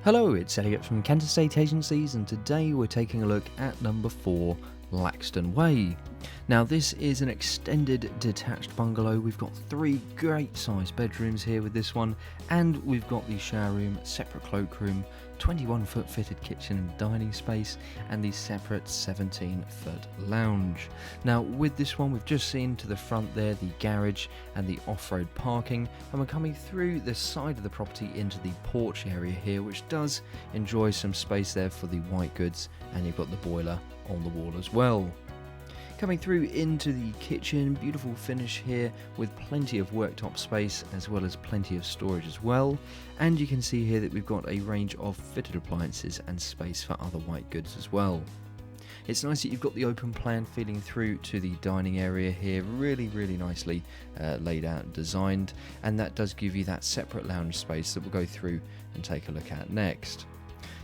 Hello, it's Elliot from Kent Estate Agencies, and today we're taking a look at number 4, Laxton Way. Now this is an extended detached bungalow. We've got 3 great sized bedrooms here with this one, and we've got the shower room, separate cloakroom, 21-foot fitted kitchen and dining space, and the separate 17-foot lounge. Now with this one, we've just seen to the front there the garage and the off-road parking, and we're coming through the side of the property into the porch area here, which does enjoy some space there for the white goods, and you've got the boiler on the wall as well. Coming through into the kitchen, beautiful finish here with plenty of worktop space as well as plenty of storage as well. And you can see here that we've got a range of fitted appliances and space for other white goods as well. It's nice that you've got the open plan feeding through to the dining area here, really nicely laid out and designed, and that does give you that separate lounge space that we'll go through and take a look at next.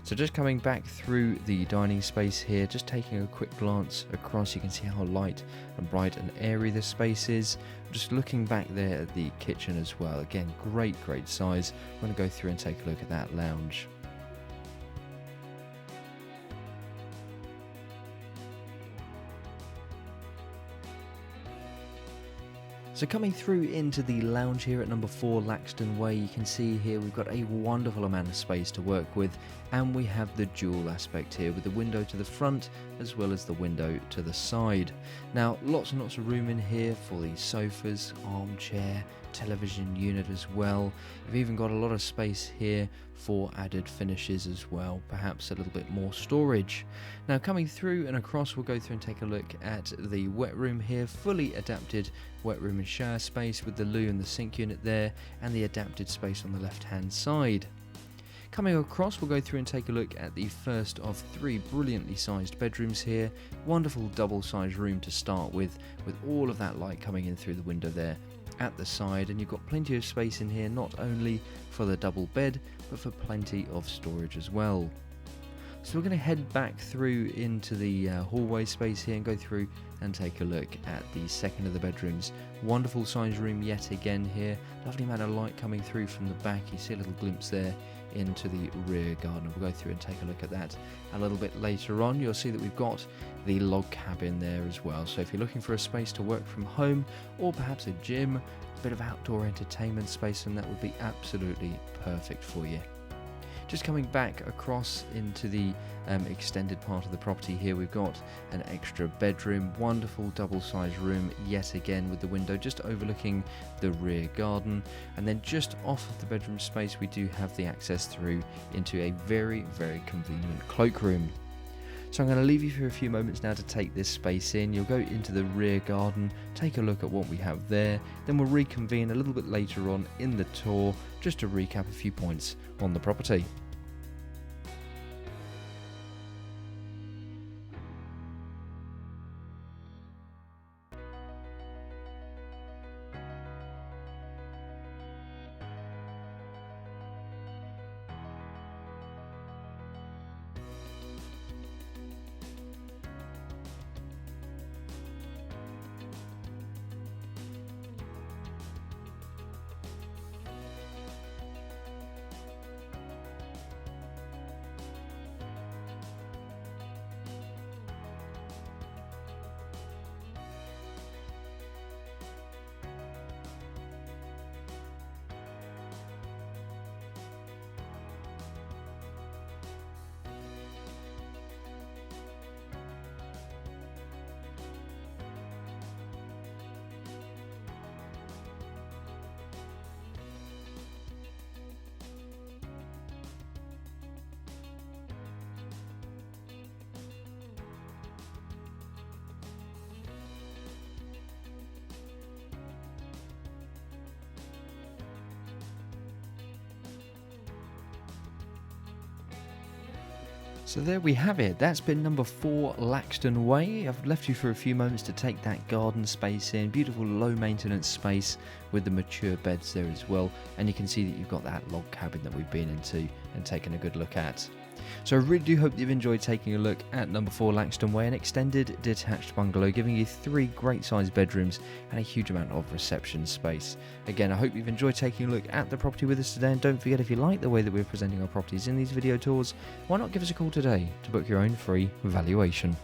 So just coming back through the dining space here, just taking a quick glance across, you can see how light and bright and airy this space is. Just looking back there at the kitchen as well, again great size. I'm going to go through and take a look at that lounge. So coming through into the lounge here at number 4 Laxton Way, you can see here we've got a wonderful amount of space to work with, and we have the dual aspect here with the window to the front as well as the window to the side. Now lots and lots of room in here for the sofas, armchair, television unit as well. You've even got a lot of space here for added finishes as well, perhaps a little bit more storage. Now coming through and across, we'll go through and take a look at the wet room here, fully adapted wet room and shower space with the loo and the sink unit there, and the adapted space on the left hand side. Coming across, we'll go through and take a look at the first of 3 brilliantly sized bedrooms here. Wonderful double sized room to start with all of that light coming in through the window there at the side, and you've got plenty of space in here, not only for the double bed but for plenty of storage as well. So we're going to head back through into the hallway space here and go through and take a look at the second of the bedrooms. Wonderful size room yet again here, lovely amount of light coming through from the back. You see a little glimpse there into the rear garden. We'll go through and take a look at that a little bit later on. You'll see that we've got the log cabin there as well, so if you're looking for a space to work from home, or perhaps a gym, a bit of outdoor entertainment space, then that would be absolutely perfect for you. Just coming back across into the extended part of the property here, we've got an extra bedroom, wonderful double-sized room yet again with the window just overlooking the rear garden, and then just off of the bedroom space we do have the access through into a very convenient cloakroom. So I'm going to leave you for a few moments now to take this space in. You'll go into the rear garden, take a look at what we have there, then we'll reconvene a little bit later on in the tour just to recap a few points on the property. So there we have it, that's been number 4 Laxton Way. I've left you for a few moments to take that garden space in, beautiful low maintenance space with the mature beds there as well, and you can see that you've got that log cabin that we've been into and taken a good look at. So I really do hope that you've enjoyed taking a look at number 4 Laxton Way, an extended detached bungalow giving you 3 great sized bedrooms and a huge amount of reception space. Again, I hope you've enjoyed taking a look at the property with us today, and don't forget, if you like the way that we're presenting our properties in these video tours, why not give us a call today to book your own free valuation.